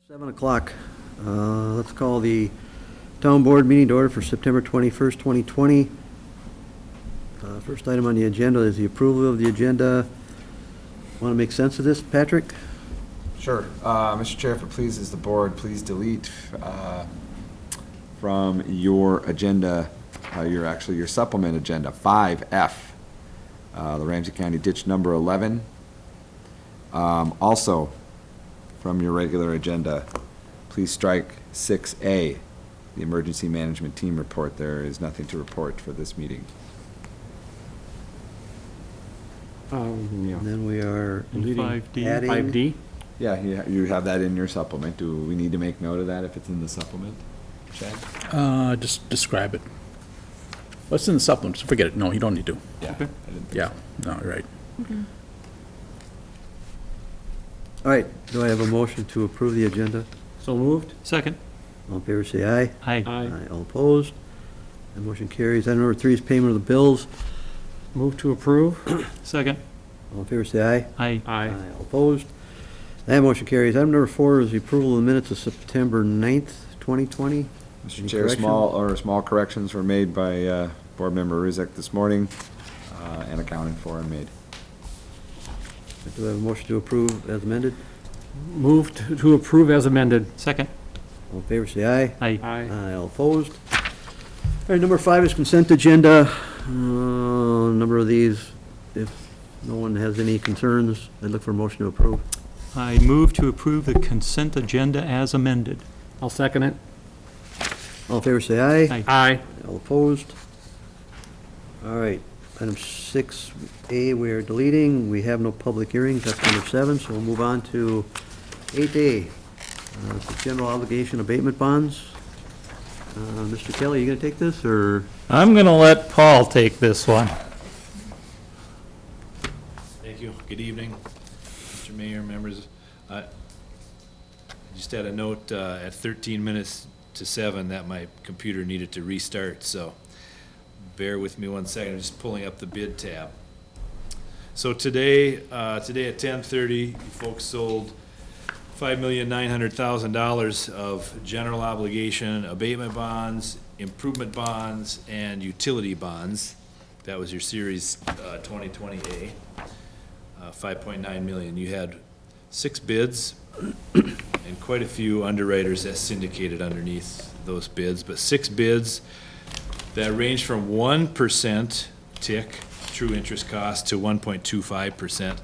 7 o'clock. Let's call the town board meeting to order for September 21st, 2020. First item on the agenda is the approval of the agenda. Want to make sense of this, Patrick? Sure. Mr. Chair, if it pleases the board, please delete from your agenda, your supplement agenda, 5F, the Ramsey County ditch number 11. Also, from your regular agenda, please strike 6A, the emergency management team report. There is nothing to report for this meeting. And then we are deleting, 5D. adding. 5D? Yeah, you have that in your supplement. Do we need to make note of that if it's in the supplement, Chad? Just describe it. What's in the supplement? Forget it. No, you don't need to. Yeah. Okay. I didn't think Yeah, so. no, you're right. All right, do I have a motion to approve the agenda? So moved. Second. All in favor, say aye. Aye. All opposed? That motion carries. Item number 3 is payment of the bills. Move to approve. Second. All in favor, say aye. Aye. All opposed? That motion carries. Item number 4 is the approval of the minutes of September 9th, 2020. Mr. Any Chair, corrections? small corrections were made by Board Member Rizek this morning, and accounted for and made. Do I have a motion to approve as amended? Move to approve as amended. Second. All in favor, say aye. Aye. All opposed? All right, number 5 is consent agenda. A number of these, if no one has any concerns, I'd look for a motion to approve. I move to approve the consent agenda as amended. I'll second it. All in favor, say aye. Aye. Aye. All opposed? All right, item 6A, we are deleting. We have no public hearings, that's number 7, so we'll move on to 8A, the general obligation abatement bonds. Mr. Kelly, you gonna take this, or? I'm going to let Paul take this one. Thank you. Good evening, Mr. Mayor, members. I just had a note at 13 minutes to 7 that my computer needed to restart, so bear with me 1 second. I'm just pulling up the bid tab. So today at 10:30, you folks sold $5,900,000 of general obligation abatement bonds, improvement bonds, and utility bonds. That was your Series 2020A, 5.9 million. You had 6 bids and quite a few underwriters that syndicated underneath those bids, but 6 bids that ranged from 1% TIC, true interest cost, to 1.25%.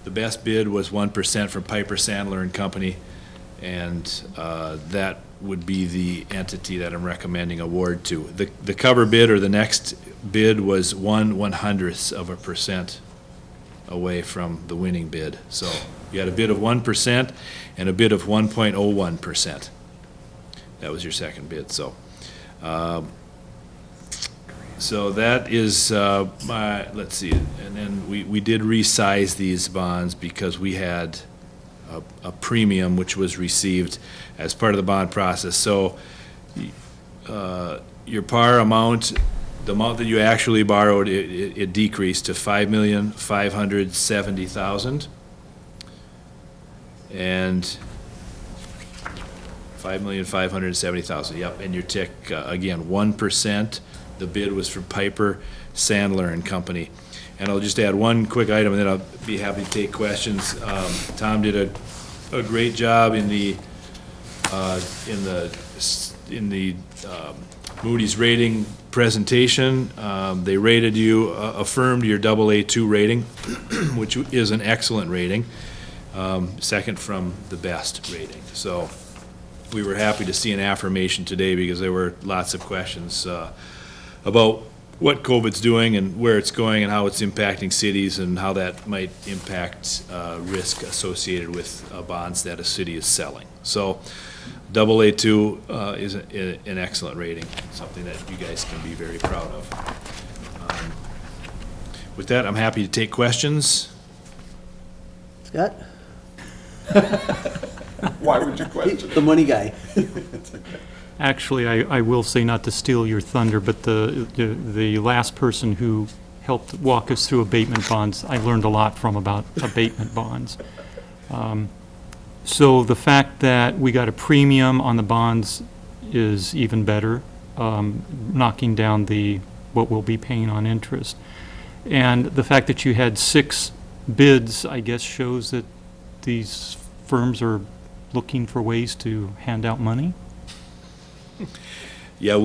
The best bid was 1% from Piper Sandler and Company, and that would be the entity that I'm recommending award to. The cover bid, or the next bid, was 1/100% away from the winning bid. So you had a bid of 1% and a bid of 1.01%. That was your second bid. So so that is let's see, and then we did resize these bonds because we had a premium which was received as part of the bond process. So your par amount, the amount that you actually borrowed, it decreased to $5,570,000, and $5,570,000. Yep, and your TIC again 1%. The bid was from Piper Sandler and Company. And I'll just add one quick item, and then I'll be happy to take questions. Tom did a great job in the Moody's rating presentation. They rated you, affirmed your AA2 rating, which is an excellent rating, second from the best rating. So we were happy to see an affirmation today because there were lots of questions about what COVID's doing and where it's going and how it's impacting cities and how that might impact risk associated with bonds that a city is selling. So AA2 is an excellent rating, something that you guys can be very proud of. With that, I'm happy to take questions. Scott? Why would you question? The money guy. Actually, I will say, not to steal your thunder, but the last person who helped walk us through abatement bonds, I learned a lot from about abatement bonds. So the fact that we got a premium on the bonds is even better, knocking down what we'll be paying on interest. And the fact that you had 6 bids, I guess, shows that these firms are looking for ways to hand out money? Yeah,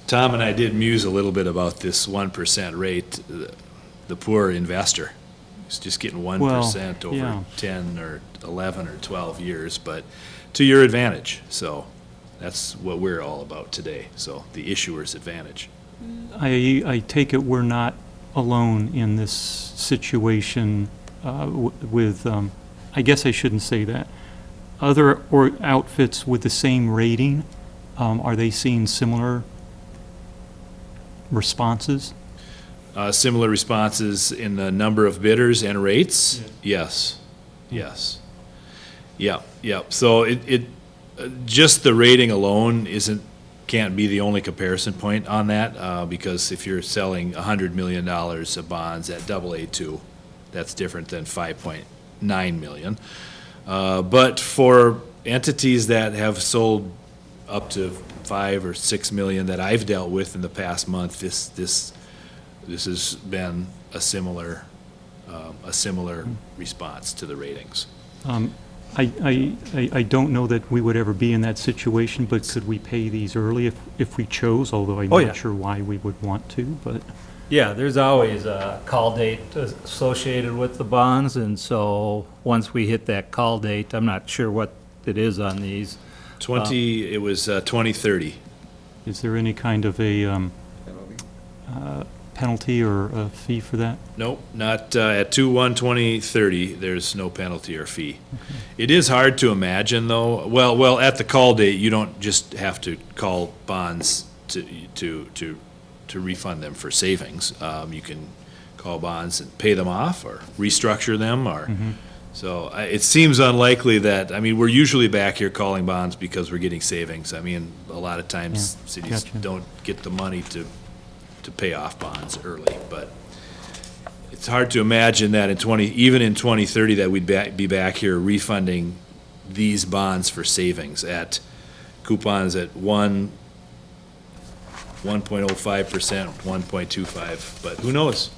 Tom and I did muse a little bit about this 1% rate. The poor investor is just getting 1% over yeah. 10 or 11 or 12 years, but to your advantage. So that's what we're all about today. So the issuer's advantage. I take it we're not alone in this situation with, I guess I shouldn't say that. Other outfits with the same rating, are they seeing similar responses? Similar responses in the number of bidders and rates? Yes, yes. Yeah, yeah. So just the rating alone can't be the only comparison point on that, because if you're selling $100 million of bonds at AA2, that's different than 5.9 million. But for entities that have sold up to 5 or 6 million that I've dealt with in the past month, this has been a similar response to the ratings. I don't know that we would ever be in that situation, but could we pay these early if we chose, although I'm Oh, yeah. not sure why we would want to, but. Yeah, there's always a call date associated with the bonds, and so once we hit that call date, I'm not sure what it is on these. It was 2030. Is there any kind of a penalty or a fee for that? Nope, not at 2/1/2030. There's no penalty or fee. It is hard to imagine, though. Well, at the call date, you don't just have to call bonds to refund them for savings. You can call bonds and pay them off or restructure them, or so it seems unlikely that. I mean, we're usually back here calling bonds because we're getting savings. I mean, a lot of times cities Gotcha. don't get the money to pay off bonds early, but it's hard to imagine that even in 2030 that we'd be back here refunding these bonds for savings at coupons at 1.05%, 1.25, but who knows?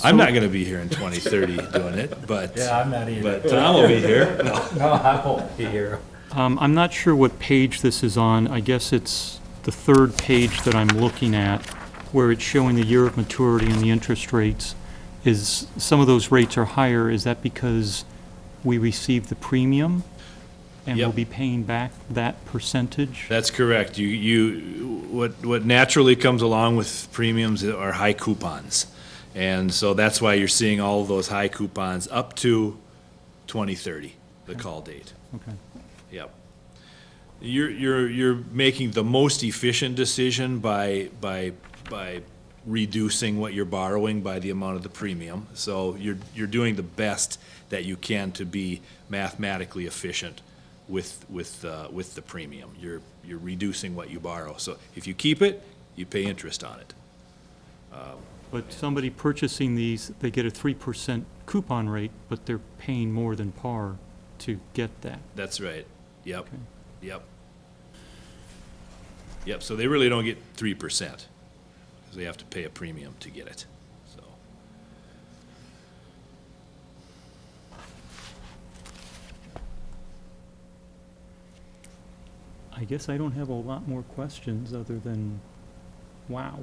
I'm not going to be here in 2030 doing it, but I'm not either. but Tom will be here. No, I won't be here. I'm not sure what page this is on. I guess it's the 3rd page that I'm looking at, where it's showing the year of maturity and the interest rates. Is some of those rates are higher? Is that because we received the premium and we'll Yep. be paying back that percentage? That's correct. What naturally comes along with premiums are high coupons. And so that's why you're seeing all of those high coupons up to 2030, the call date. Okay. Yep. You're making the most efficient decision by reducing what you're borrowing by the amount of the premium. So you're doing the best that you can to be mathematically efficient with the premium. You're reducing what you borrow. So if you keep it, you pay interest on it. But somebody purchasing these, they get a 3% coupon rate, but they're paying more than par to get that. That's right. Yep. Okay. Yep. Yep. So they really don't get 3% because they have to pay a premium to get it. So. I guess I don't have a lot more questions other than, wow.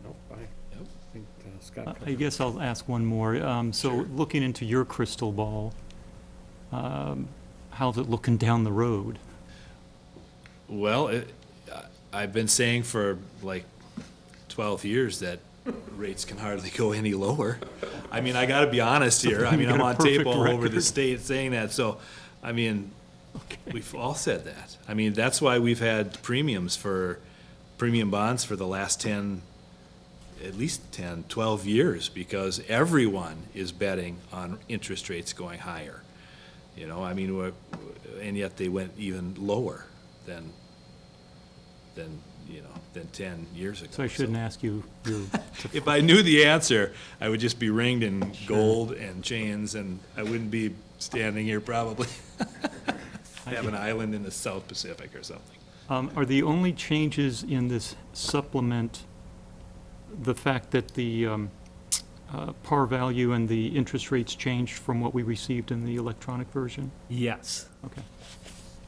No, I think Scott I covered it. guess I'll ask one more. So Sure. looking into your crystal ball, how's it looking down the road? Well, I've been saying for like 12 years that rates can hardly go any lower. I mean, I got to be honest here. I mean, You I'm got a on tape perfect all over the record. state saying that. So, I mean, we've all said that. I mean, that's why we've had premium bonds for the last at least 10, 12 years, because everyone is betting on interest rates going higher. You know, I mean, and yet they went even lower than than 10 years ago. So I shouldn't ask you, If I knew the answer, I would just be ringed in gold and chains, and I wouldn't be standing here probably. Have an island in the South Pacific or something. are the only changes in this supplement the fact that the par value and the interest rates changed from what we received in the electronic version? Yes. Okay.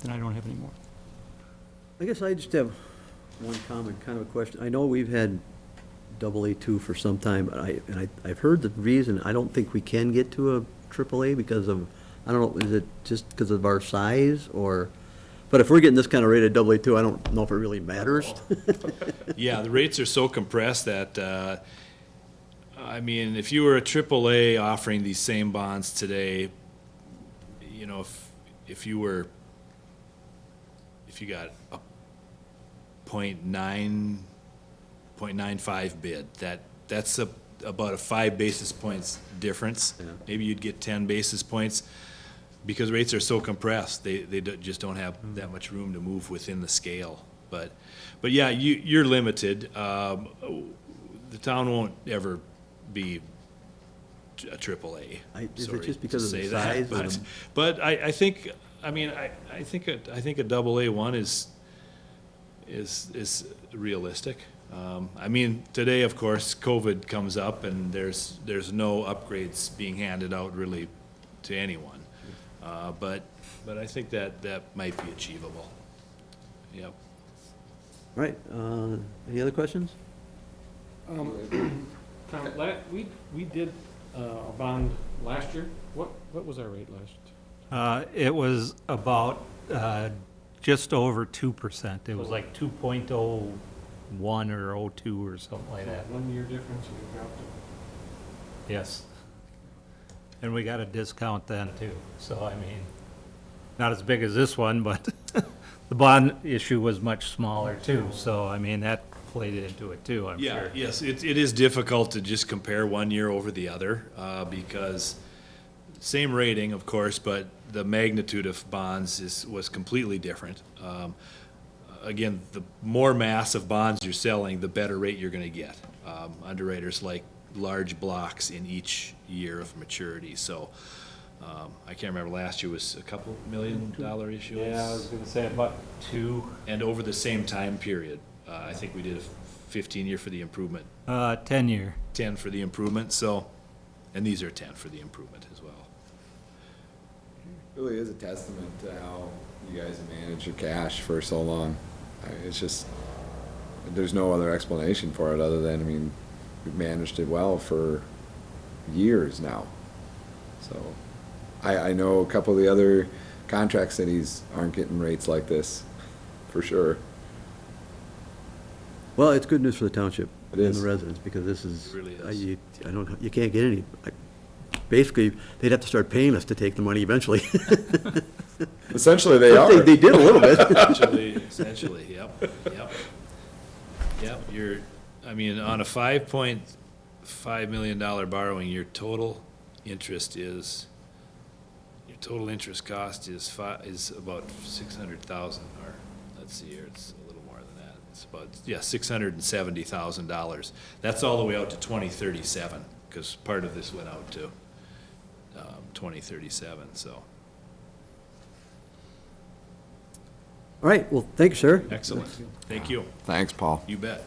Then I don't have any more. I guess I just have one comment, kind of a question. I know we've had AA2 for some time, but I've heard the reason, I don't think we can get to a AAA because of, I don't know, is it just because of our size, or, but if we're getting this kind of rate at AA2, I don't know if it really matters. Yeah, the rates are so compressed that, I mean, if you were a AAA offering these same bonds today, if you got a 0.95 bid, that's about a 5 basis points difference. Yeah. Maybe you'd get 10 basis points, because rates are so compressed, they just don't have that much room to move within the scale. But yeah, you're limited. The town won't ever be a AAA. Is it Sorry just because to of the say that, size? But I think a AA1 is realistic. I mean, today, of course, COVID comes up, and there's no upgrades being handed out really to anyone. But I think that might be achievable. Yep. All right, any other questions? Tom, we did a bond last year. What was our rate last? It was about just over 2%. It was like 2.01 or 02 or something like that. 1 year difference, you dropped it. Yes. And we got a discount then too. So, I mean, not as big as this one, but the bond issue was much smaller too. So, I mean, that played into it too, I'm Yeah, sure. yes, it is difficult to just compare 1 year over the other, because same rating, of course, but the magnitude of bonds was completely different. Again, the more mass of bonds you're selling, the better rate you're gonna get. Underwriters like large blocks in each year of maturity, so, I can't remember, last year was a couple $1 million issuance. Yeah, I was gonna say about 2. And over the same time period, I think we did a 15-year for the improvement, 10 year. 10 for the improvement, so, and these are 10 for the improvement as well. Really is a testament to how you guys have managed your cash for so long. It's just, there's no other explanation for it other than, I mean, we've managed it well for years now. So, I know a couple of the other contract cities aren't getting rates like this, for sure. Well, it's good news for the township It and is. the residents, because this is, It really is. you can't get any, basically, they'd have to start paying us to take the money eventually. Essentially, they are. They did a little bit. Essentially, yep. Yep, I mean, on a $5.5 million borrowing, your total interest cost is about 600,000, or, let's see here, it's a little more than that. It's about, $670,000. That's all the way out to 2037, because part of this went out to 2037, so, All right, well, thank you, sir. excellent. Thank you. Thanks, Paul. You bet.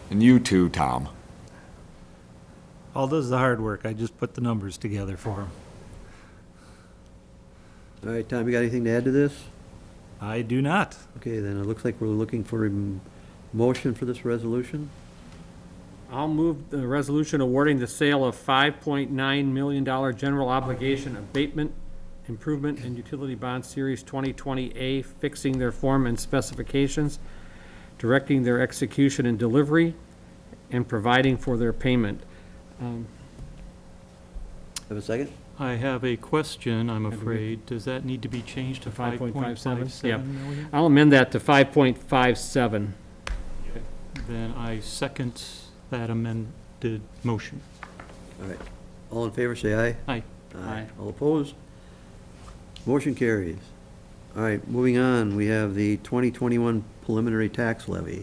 And you too, Tom. All does the hard work. I just put the numbers together for him. All right, Tom, you got anything to add to this? I do not. Okay, then it looks like we're looking for a motion for this resolution. I'll move the resolution awarding the sale of $5.9 million general obligation abatement, improvement, and utility bond series 2020A, fixing their form and specifications, directing their execution and delivery, and providing for their payment. Have a second? I have a question, I'm afraid. Does that need to be changed to 5.57 Yep. million? I'll amend that to 5.57. Then I second that amended motion. All right, all in favor, say aye. Aye. Aye. All opposed? Motion carries. All right, moving on, we have the 2021 preliminary tax levy.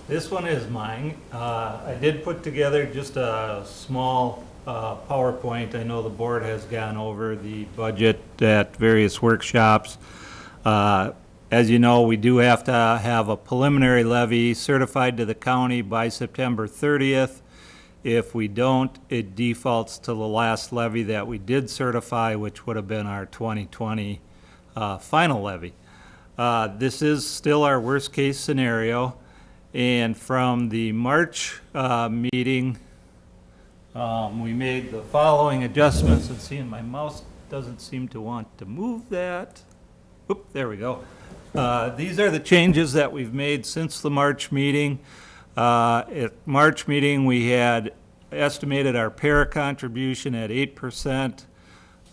This one is mine. I did put together just a small PowerPoint. I know the board has gone over the budget at various workshops. As you know, we do have to have a preliminary levy certified to the county by September 30th. If we don't, it defaults to the last levy that we did certify, which would have been our 2020 final levy. This is still our worst-case scenario. And from the March meeting, we made the following adjustments. And seeing my mouse doesn't seem to want to move that. Oop, there we go. These are the changes that we've made since the March meeting. At March meeting, we had estimated our para contribution at 8%,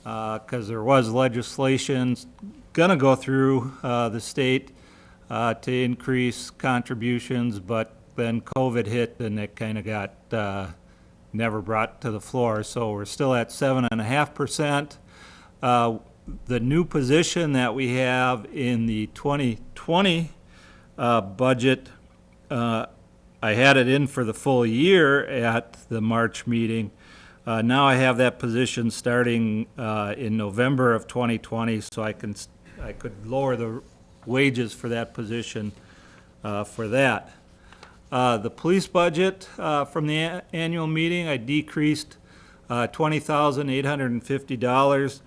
because there was legislation gonna go through the state to increase contributions, but then COVID hit and it kind of got never brought to the floor. So we're still at 7.5%. The new position that we have in the 2020 budget, I had it in for the full year at the March meeting. Now I have that position starting in November of 2020, so I could lower the wages for that position for that. The police budget from the annual meeting, I decreased $20,850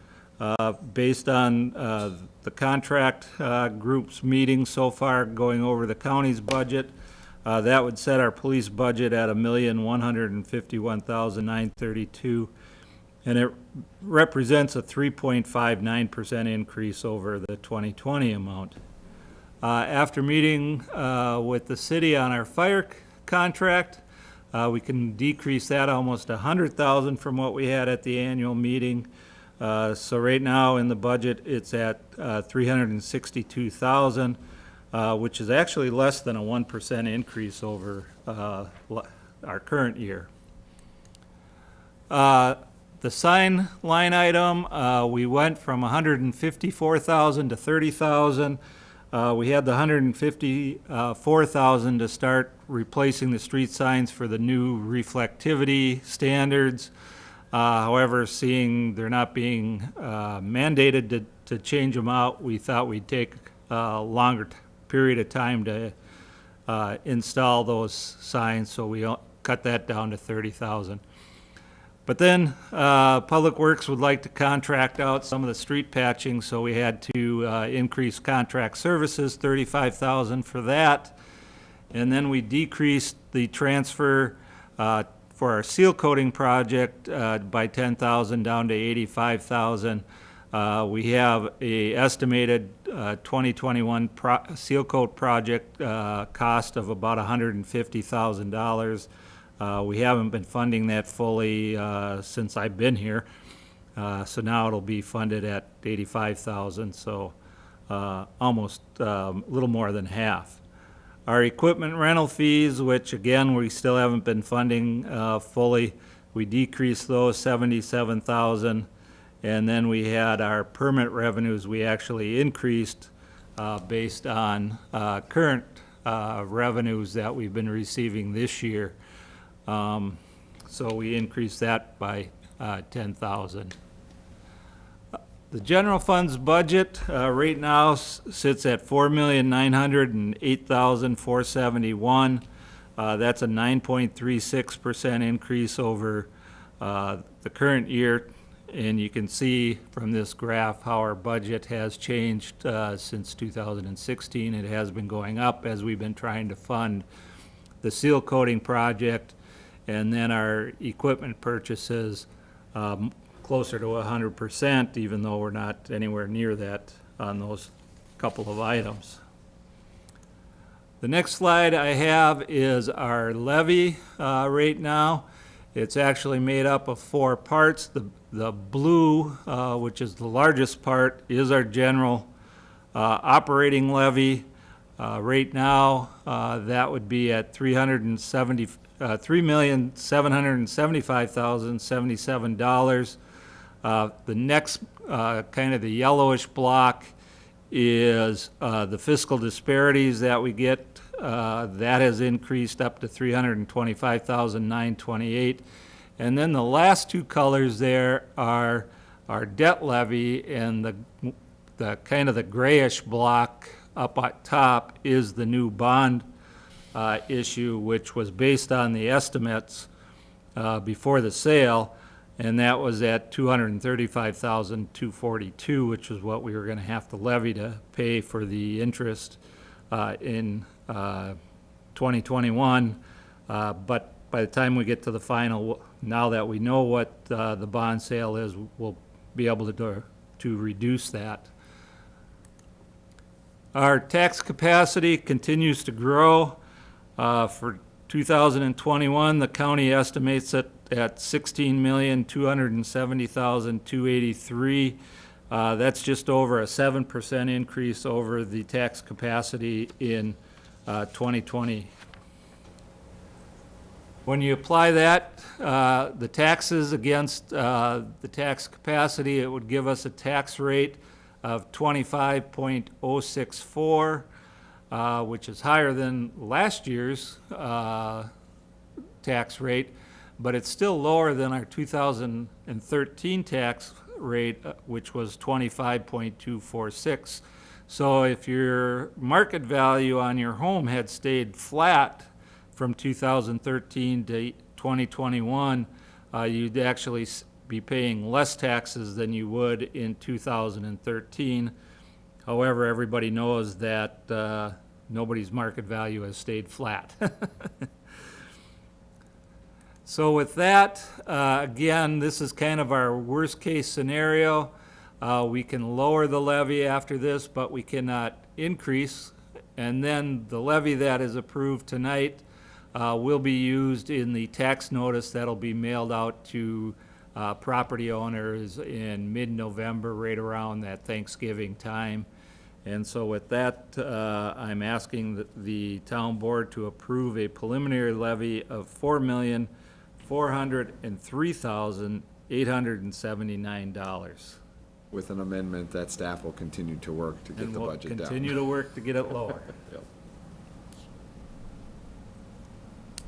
based on the contract group's meeting so far, going over the county's budget. That would set our police budget at $1,151,932, and it represents a 3.59% increase over the 2020 amount. After meeting with the city on our fire contract, we can decrease that almost $100,000 from what we had at the annual meeting. So right now in the budget, it's at $362,000. Which is actually less than a 1% increase over our current year. The sign line item, we went from $154,000 to $30,000. We had the $154,000 to start replacing the street signs for the new reflectivity standards. However, seeing they're not being mandated to change them out, we thought we'd take a longer period of time to install those signs, so we cut that down to $30,000. But then Public Works would like to contract out some of the street patching, so we had to increase contract services, $35,000 for that. And then we decreased the transfer for our seal coating project by $10,000 down to $85,000. We have a estimated 2021 seal coat project cost of about $150,000. We haven't been funding that fully since I've been here, so now it'll be funded at $85,000, so almost a little more than half. Our equipment rental fees, which again we still haven't been funding fully, we decreased those $77,000. And then we had our permit revenues, we actually increased based on current revenues that we've been receiving this year. So we increased that by $10,000. The general fund's budget right now sits at $4,908,471. That's a 9.36% increase over the current year. And you can see from this graph how our budget has changed since 2016. It has been going up as we've been trying to fund the seal coating project, and then our equipment purchases closer to 100%, even though we're not anywhere near that on those couple of items. The next slide I have is our levy right now. It's actually made up of 4 parts. The blue, which is the largest part, is our general operating levy. Right now, that would be at $3,775,077. The next kind of the yellowish block, is the fiscal disparities that we get. That has increased up to $325,928. And then the last two colors there are our debt levy, and the kind of the grayish block up at top is the new bond issue, which was based on the estimates before the sale, and that was at $235,242, which is what we were going to have to levy to pay for the interest in 2021. But by the time we get to the final, now that we know what the bond sale is, we'll be able to reduce that. Our tax capacity continues to grow. For 2021, the county estimates it at $16,270,283. That's just over a 7% increase over the tax capacity in 2020. When you apply that, the taxes against the tax capacity, it would give us a tax rate of 25.064, which is higher than last year's tax rate, but it's still lower than our 2013 tax rate, which was 25.246. So if your market value on your home had stayed flat from 2013 to 2021, you'd actually be paying less taxes than you would in 2013. However, everybody knows that nobody's market value has stayed flat. So with that, again, this is kind of our worst case scenario. We can lower the levy after this, but we cannot increase. And then the levy that is approved tonight will be used in the tax notice that'll be mailed out to property owners in mid-November, right around that Thanksgiving time. And so with that, I'm asking the town board to approve a preliminary levy of $4,403,879. With an amendment that staff will continue to work to get And the we'll budget down. continue to work to get it lower. Yep.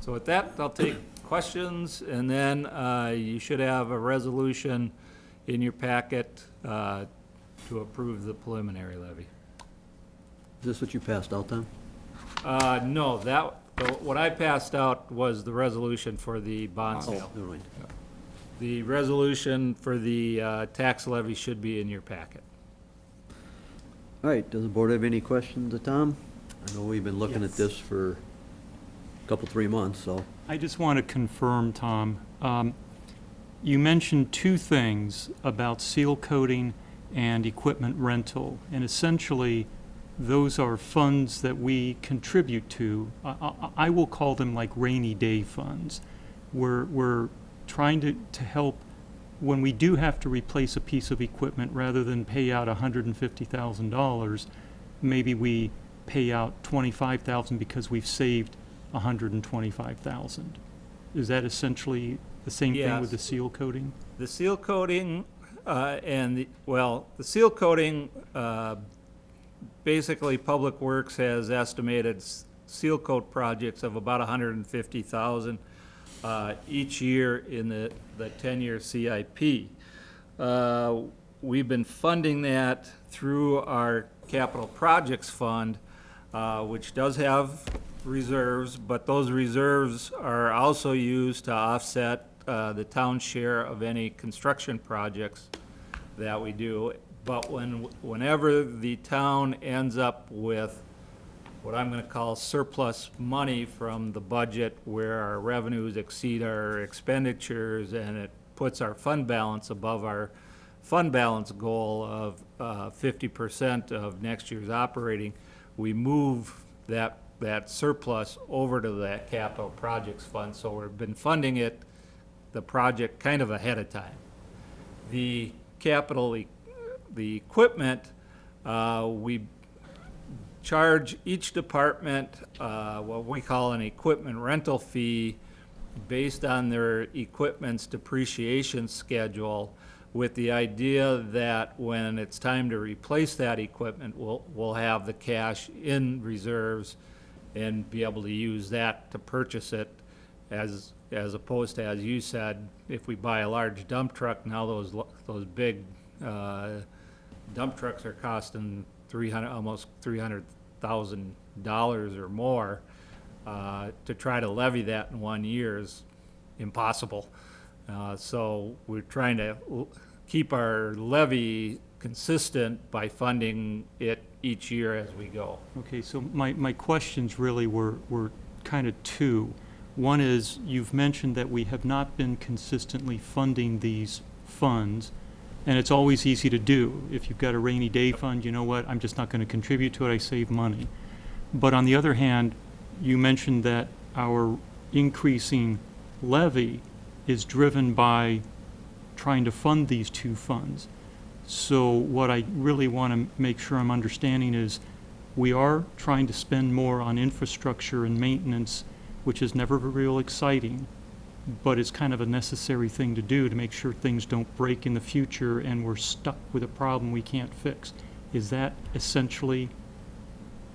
So with that, I'll take questions, and then you should have a resolution in your packet to approve the preliminary levy. Is this what you passed out, Tom? No, what I passed out was the resolution for the bond sale. Never mind. The resolution for the tax levy should be in your packet. All right, does the board have any questions of Tom? I know we've been looking at this for a couple, 3 months, so. I just want to confirm, Tom, you mentioned two things about seal coating and equipment rental, and essentially, those are funds that we contribute to. I will call them like rainy day funds. We're trying to help when we do have to replace a piece of equipment, rather than pay out $150,000, maybe we pay out $25,000 because we've saved $125,000. Is that essentially the same thing with the Yes. seal coating? The seal coating the seal coating, basically Public Works has estimated seal coat projects of about $150,000 each year in the 10-year CIP. We've been funding that through our capital projects fund, which does have reserves, but those reserves are also used to offset the town's share of any construction projects that we do. But whenever the town ends up with what I'm going to call surplus money from the budget, where our revenues exceed our expenditures, and it puts our fund balance above our fund balance goal of 50% of next year's operating, we move that surplus over to that capital projects fund. So we've been funding the project kind of ahead of time. The equipment, we charge each department what we call an equipment rental fee based on their equipment's depreciation schedule, with the idea that when it's time to replace that equipment, we'll have the cash in reserves and be able to use that to purchase it, as opposed to, as you said, if we buy a large dump truck, now those big dump trucks are costing almost $300,000 or more. To try to levy that in 1 year is impossible. So we're trying to keep our levy consistent by funding it each year as we go. Okay, so my questions really were kind of two. One is, you've mentioned that we have not been consistently funding these funds, and it's always easy to do. If you've got a rainy day fund, you know what, I'm just not going to contribute to it, I save money. But on the other hand, you mentioned that our increasing levy is driven by trying to fund these two funds. So what I really want to make sure I'm understanding is, we are trying to spend more on infrastructure and maintenance, which is never real exciting, but it's kind of a necessary thing to do to make sure things don't break in the future and we're stuck with a problem we can't fix. Is that essentially?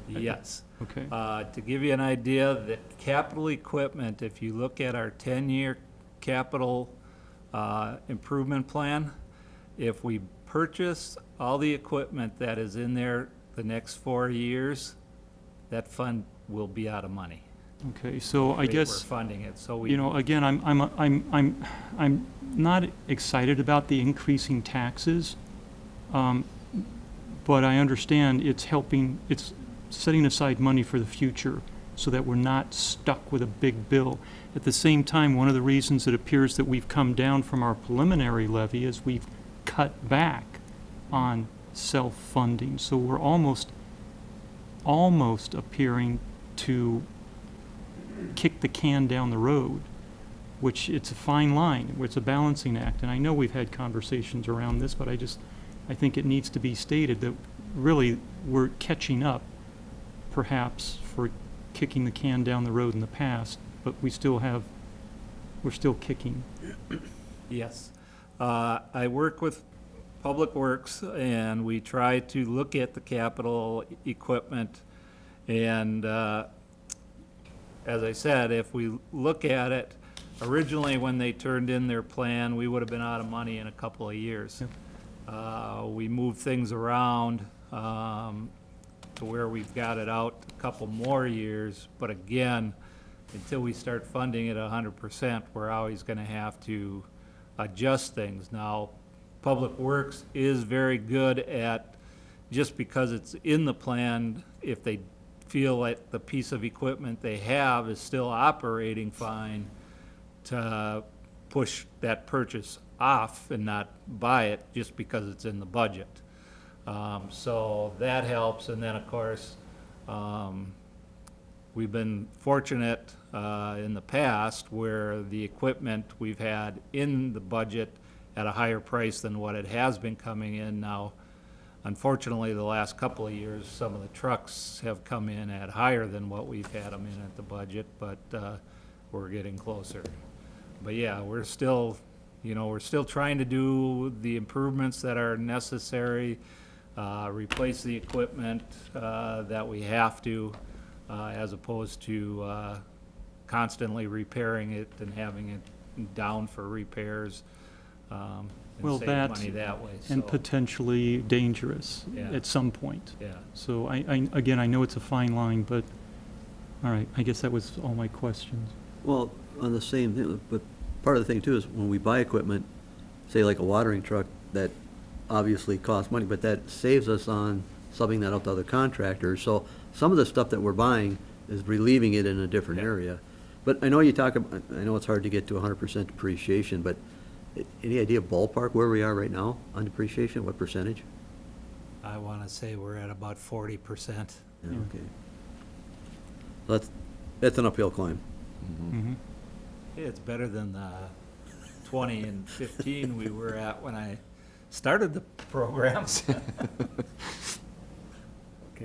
Yes. Okay. To give you an idea, the capital equipment, if you look at our 10-year capital improvement plan, if we purchase all the equipment that is in there the next 4 years, that fund will be out of money. Okay, so I We're guess, funding it, so we. you know, again, I'm not excited about the increasing taxes, but I understand it's setting aside money for the future so that we're not stuck with a big bill. At the same time, one of the reasons it appears that we've come down from our preliminary levy is we've cut back on self-funding. So we're almost appearing to kick the can down the road, which it's a fine line, it's a balancing act. And I know we've had conversations around this, but I think it needs to be stated that really we're catching up, perhaps, for kicking the can down the road in the past, but we're still kicking. Yes. I work with Public Works, and we try to look at the capital equipment. And as I said, if we look at it, originally when they turned in their plan, we would have been out of money in a couple of years. We moved things around to where we've got it out a couple more years, but again, until we start funding it 100%, we're always going to have to adjust things. Now, Public Works is very good at, just because it's in the plan, if they feel like the piece of equipment they have is still operating fine, to push that purchase off and not buy it just because it's in the budget. So that helps, and then, of course, we've been fortunate in the past where the equipment we've had in the budget at a higher price than what it has been coming in now. Unfortunately, the last couple of years, some of the trucks have come in at higher than what we've had them in at the budget, but we're getting closer. But yeah, we're still trying to do the improvements that are necessary, replace the equipment that we have to, as opposed to constantly repairing it and having it down for repairs. Well, save that money that way. and So, potentially dangerous Yeah. at some point. yeah. So again, I know it's a fine line, but, all right, I guess that was all my questions. Well, on the same thing, but part of the thing too is when we buy equipment, say like a watering truck, that obviously costs money, but that saves us on subbing that out to other contractors. So some of the stuff that we're buying is relieving it in a different Yeah. area. But I know you talk about, I know it's hard to get to 100% depreciation, but any idea ballpark where we are right now on depreciation? What percentage? I want to say we're at about 40%. Yeah, Yeah. okay. So that's an uphill climb. Mhm. Yeah, it's better than the 20 and 15 we were at when I started the programs. All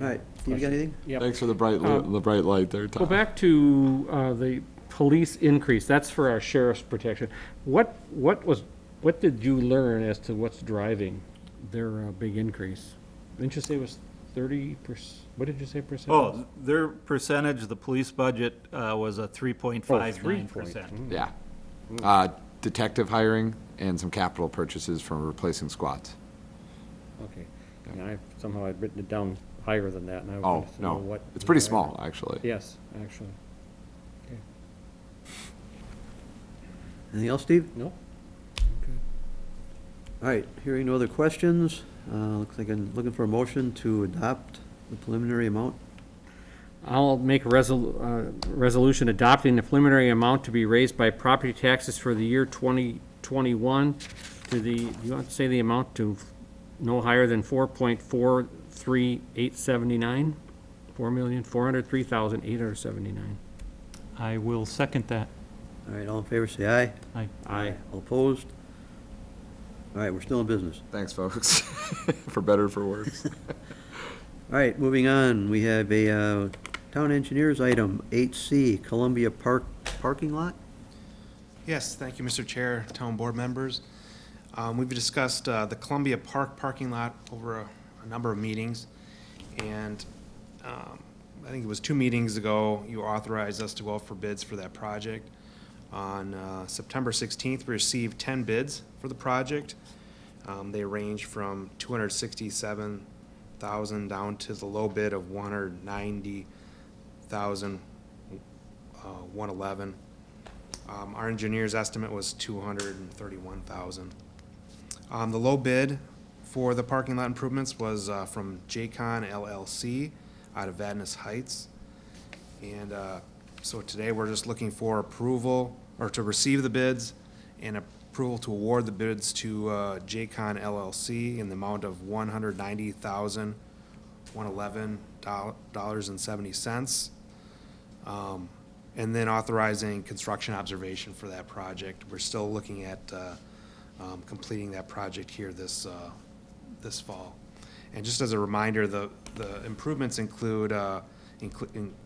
right, Steve, you got anything? Yep. Thanks for the bright light there, Tom. Go back to the police increase, that's for our sheriff's protection. What was What did you learn as to what's driving their big increase? Didn't you say it was 30%? What did you say percent? Oh, their percentage, the police budget, was a 3.59%. Yeah. Detective hiring and some capital purchases from replacing squads. Okay. Yeah, somehow I'd written it down higher than that, and I Oh, wanted to know no, what. it's pretty small, actually. Yes, actually. Okay. Anything else, Steve? No? All right, hearing no other questions, looks like I'm looking for a motion to adopt the preliminary amount. I'll make a resolution adopting the preliminary amount to be raised by property taxes for the year 2021 to you want to say the amount to no higher than 4.43879? 4,403,879. I will second that. All right, all in favor, say aye. I Aye. All opposed? All right, we're still in business. Thanks, folks, for better or for worse. All right, moving on, we have a town engineers item, 8C, Columbia Park parking lot. Yes, thank you, Mr. Chair, town board members. We've discussed the Columbia Park parking lot over a number of meetings, and I think it was 2 meetings ago, you authorized us to go out for bids for that project. On September 16th, we received 10 bids for the project. They range from $267,000 down to the low bid of $190,111. Our engineer's estimate was $231,000. The low bid for the parking lot improvements was from J-Con LLC out of Vadnais Heights. And so today, we're just looking for approval, or to receive the bids, and approval to award the bids to J-Con LLC in the amount of $190,111.70. And then authorizing construction observation for that project. We're still looking at completing that project here this fall. And just as a reminder, the improvements include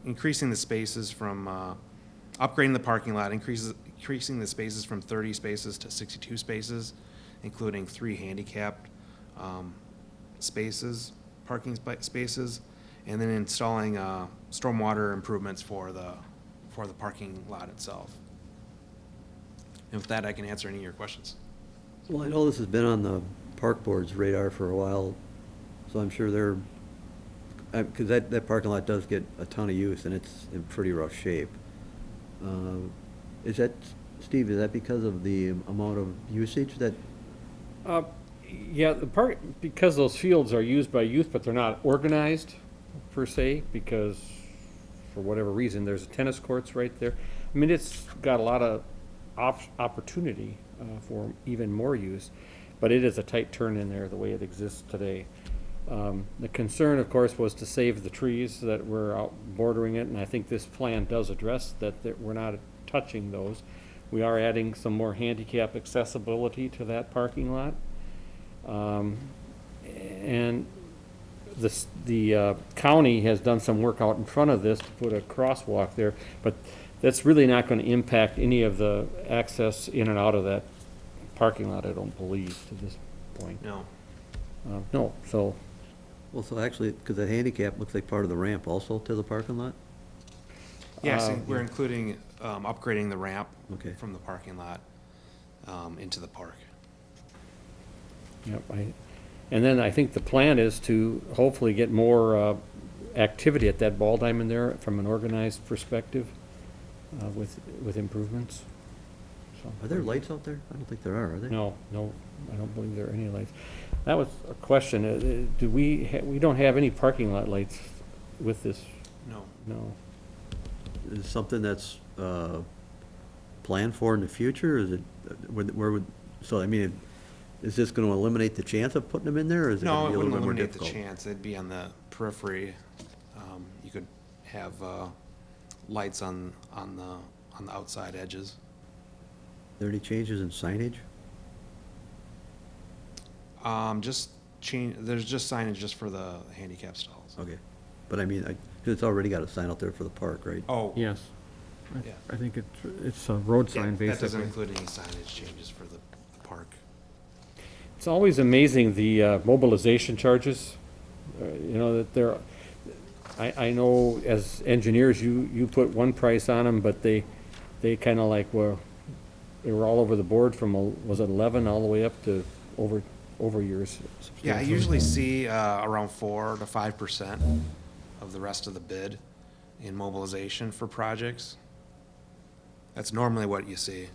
increasing the spaces from, upgrading the parking lot, increasing the spaces from 30 spaces to 62 spaces, including 3 handicapped spaces, parking spaces, and then installing stormwater improvements for the parking lot itself. And with that, I can answer any of your questions. Well, I know this has been on the park board's radar for a while, so I'm sure they're, because that parking lot does get a ton of use, and it's in pretty rough shape. Is that, Steve, is that because of the amount of usage that, Yeah, the part, because those fields are used by youth, but they're not organized per se, because for whatever reason, there's tennis courts right there. I mean, it's got a lot of opportunity for even more use, but it is a tight turn in there the way it exists today. The concern, of course, was to save the trees that were out bordering it, and I think this plan does address that we're not touching those. We are adding some more handicap accessibility to that parking lot. And the county has done some work out in front of this to put a crosswalk there, but that's really not going to impact any of the access in and out of that parking lot, I don't believe, to this point. No. No, so, well, so actually, because the handicap looks like part of the ramp also to the parking lot? Yes, we're including upgrading the ramp Okay. from the parking lot into the park. yep, and then I think the plan is to hopefully get more activity at that ball diamond there from an organized perspective with improvements. So- Are there lights out there? I don't think there are they? No, I don't believe there are any lights. That was a question, do we don't have any parking lot lights with this, No. no. Is it something that's planned for in the future? Is it, where would, so I mean, is this going to eliminate the chance of putting them in there, or is it No, going to it be a wouldn't little bit more eliminate the difficult? chance. It'd be on the periphery. You could have lights on the outside edges. Are there any changes in signage? There's just signage just for the handicap stalls. Okay, but I mean, 'cause it's already got a sign out there for the park, right? Oh. Yes. Yeah. I think it's a road Yeah, sign, that doesn't basically. include any signage changes for the park. It's always amazing, the mobilization charges, you know, that they're, I know as engineers, you put one price on them, but they kind of like they were all over the board from, was it 11 all the way up to over years? Yeah, I usually see around 4 to 5% of the rest of the bid in mobilization for projects. That's normally what you see.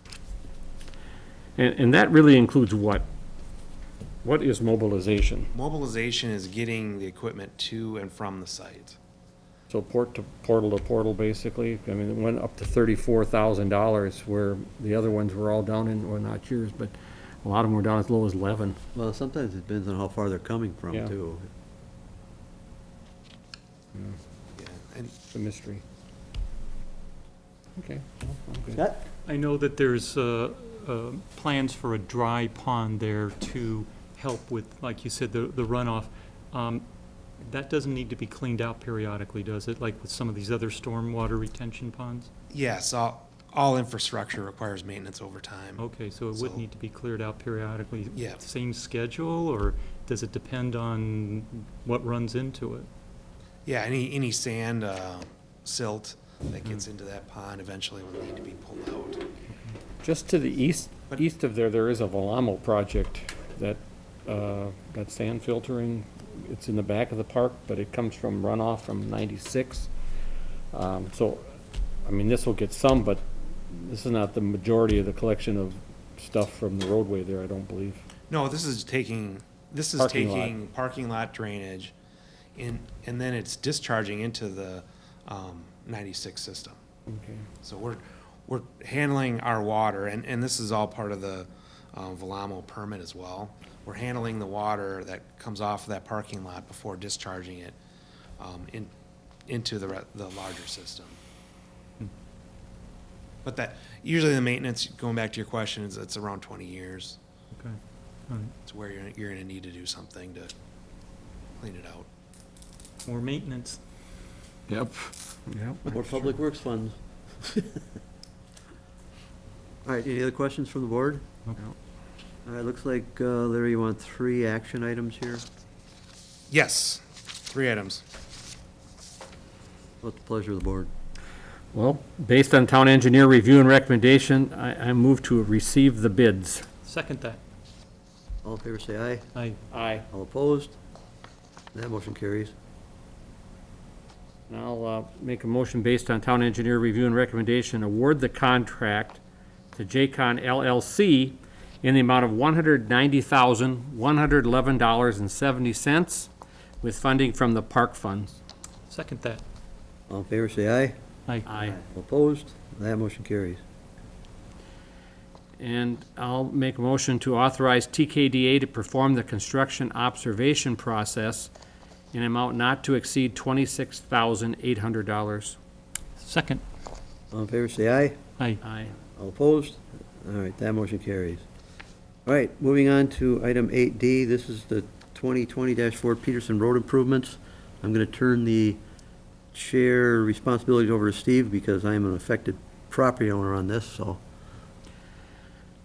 And that really includes what? What is mobilization? Mobilization is getting the equipment to and from the site. So portal to portal, basically? I mean, it went up to $34,000, where the other ones were all down in, well, not yours, but a lot of them were down as low as 11. Well, sometimes it depends on how far they're coming from, Yeah. too. Yeah, and It's a mystery. Okay. well, I'm good. Scott? I know that there's plans for a dry pond there to help with, like you said, the runoff. That doesn't need to be cleaned out periodically, does it, like with some of these other stormwater retention ponds? yes, all infrastructure requires maintenance over time. Okay, so it would So- need to be cleared out periodically? Yeah. Same schedule, or does it depend on what runs into it? Yeah, any sand, silt that gets into that pond eventually will need to be pulled out. Just to the east of there is a Velamo project that sand filtering. It's in the back of the park, but it comes from runoff from 96. So, I mean, this will get some, but this is not the majority of the collection of stuff from the roadway there, I don't believe. No, this is taking parking lot drainage and then it's discharging into the 96 system. Okay. So we're handling our water, and this is all part of the Velamo permit as well. We're handling the water that comes off of that parking lot before discharging it into the larger system. But that, usually the maintenance, going back to your question, is it's around 20 years. Okay, all right. It's where you're gonna need to do something to clean it out. More maintenance. Yep. More public works funds. All right, any other questions from the board? No. All right, looks like, Larry, you want 3 action items here? Yes, 3 items. What's the pleasure of the board? Well, based on town engineer review and recommendation, I move to receive the bids. Second that. All in favor, say aye. Aye. All opposed? That motion carries. And I'll make a motion based on town engineer review and recommendation, award the contract to J-Con LLC in the amount of $190,111.70 with funding from the park funds. Second that. All in favor, say aye. Aye. All opposed? That motion carries. And I'll make a motion to authorize TKDA to perform the construction observation process in an amount not to exceed $26,800. Second. All in favor, say aye. Aye. All opposed? All right, that motion carries. All right, moving on to item 8D. This is the 2020-4 Peterson Road improvements. I'm going to turn the chair responsibilities over to Steve because I am an affected property owner on this, so.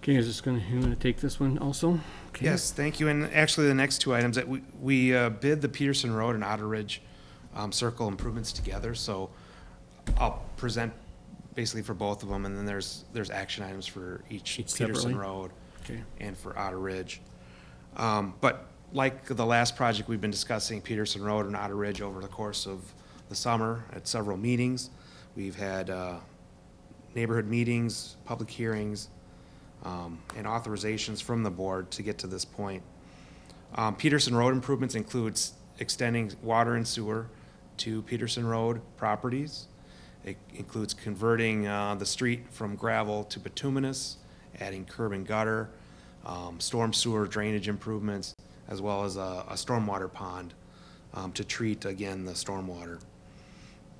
Okay, is this you gonna take this one also? Okay. Yes, thank you. And actually, the next 2 items, that we bid the Peterson Road and Otter Ridge Circle improvements together, so I'll present basically for both of them, and then there's action items for each Peterson separately? Road Okay. and for Otter Ridge. But like the last project, we've been discussing Peterson Road and Otter Ridge over the course of the summer at several meetings. We've had neighborhood meetings, public hearings, and authorizations from the board to get to this point. Peterson Road improvements includes extending water and sewer to Peterson Road properties. It includes converting the street from gravel to bituminous, adding curb and gutter, storm sewer drainage improvements, as well as a stormwater pond to treat, again, the stormwater.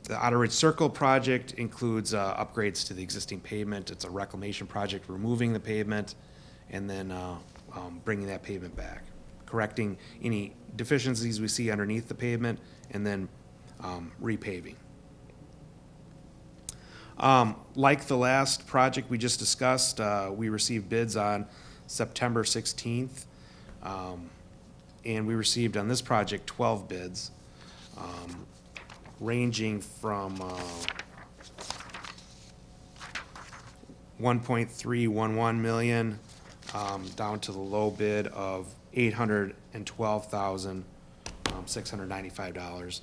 The Otter Ridge Circle project includes upgrades to the existing pavement. It's a reclamation project, removing the pavement and then bringing that pavement back, correcting any deficiencies we see underneath the pavement, and then repaving. Like the last project we just discussed, we received bids on September 16th And we received on this project 12 bids, ranging from 1.311 million down to the low bid of $812,695.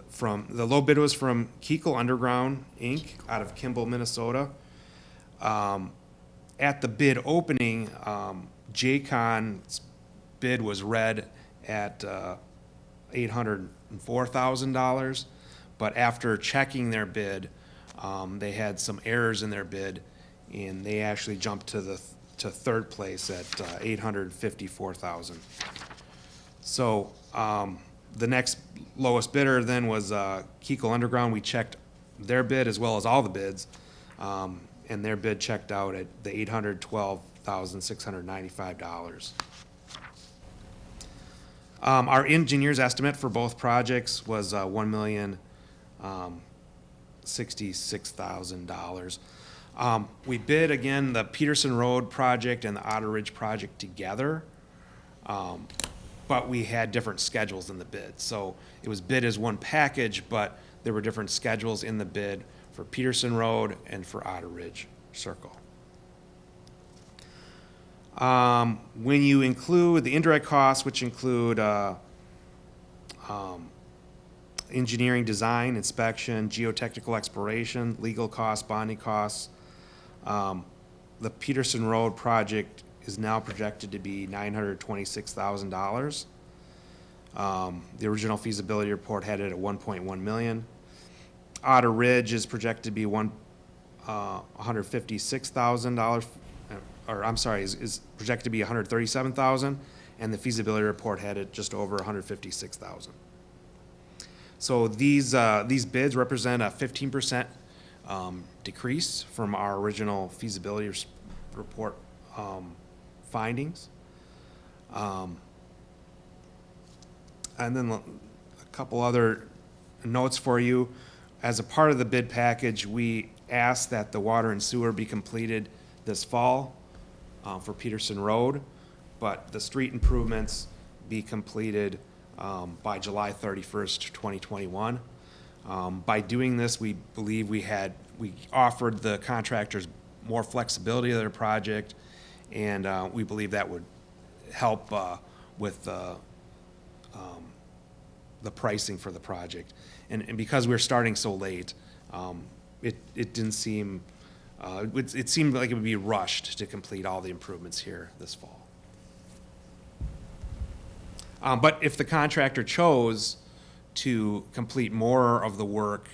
From, the low bid was from Kuechel Underground, Inc., out of Kimball, Minnesota. At the bid opening, JCON's bid was read at $804,000, but after checking their bid, they had some errors in their bid, and they actually jumped to third place at $854,000. So the next lowest bidder then was Kuechel Underground. We checked their bid as well as all the bids, and their bid checked out at the $812,695. Our engineer's estimate for both projects was $1,066,000. We bid, again, the Peterson Road project and the Otter Ridge project together, but we had different schedules in the bid. So it was bid as one package, but there were different schedules in the bid for Peterson Road and for Otter Ridge Circle. When you include the indirect costs, which include engineering, design, inspection, geotechnical exploration, legal costs, bonding costs, the Peterson Road project is now projected to be $926,000. The original feasibility report had it at 1.1 million. Otter Ridge is projected to be $156,000, or I'm sorry, is projected to be $137,000, and the feasibility report had it just over $156,000. So these bids represent a 15% decrease from our original feasibility report findings. And then a couple other notes for you. As a part of the bid package, we asked that the water and sewer be completed this fall for Peterson Road, but the street improvements be completed by July 31st, 2021. By doing this, we believe we offered the contractors more flexibility of their project, and we believe that would help with the pricing for the project. And because we're starting so late, it didn't seem, it seemed like it would be rushed to complete all the improvements here this fall. But if the contractor chose to complete more of the work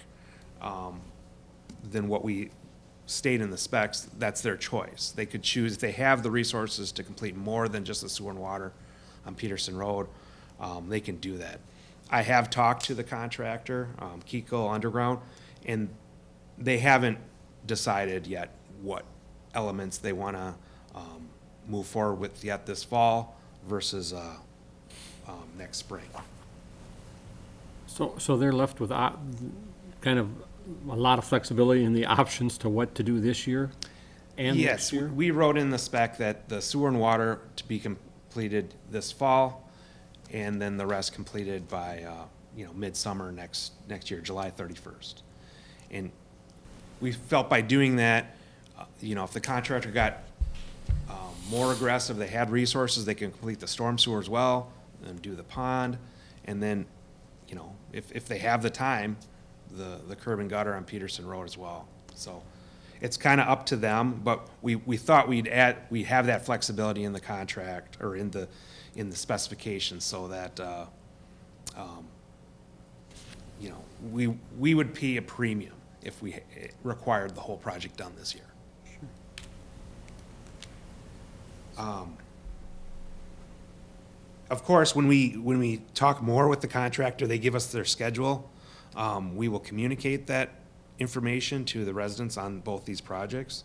than what we state in the specs, that's their choice. They could choose, if they have the resources to complete more than just the sewer and water on Peterson Road, they can do that. I have talked to the contractor, Kuechel Underground, and they haven't decided yet what elements they want to move forward with yet this fall versus next spring. So they're left with kind of a lot of flexibility in the options to what to do this year and next year? Yes, we wrote in the spec that the sewer and water to be completed this fall, and then the rest completed by, midsummer next year, July 31st. And we felt by doing that, if the contractor got more aggressive, they had resources, they can complete the storm sewer as well, and do the pond, and then, if they have the time, the curb and gutter on Peterson Road as well. So it's kind of up to them, but we thought we'd have that flexibility in the contract or in the specifications so that, we would pay a premium if we required the whole project done this year. Of course, when we talk more with the contractor, they give us their schedule. We will communicate that information to the residents on both these projects.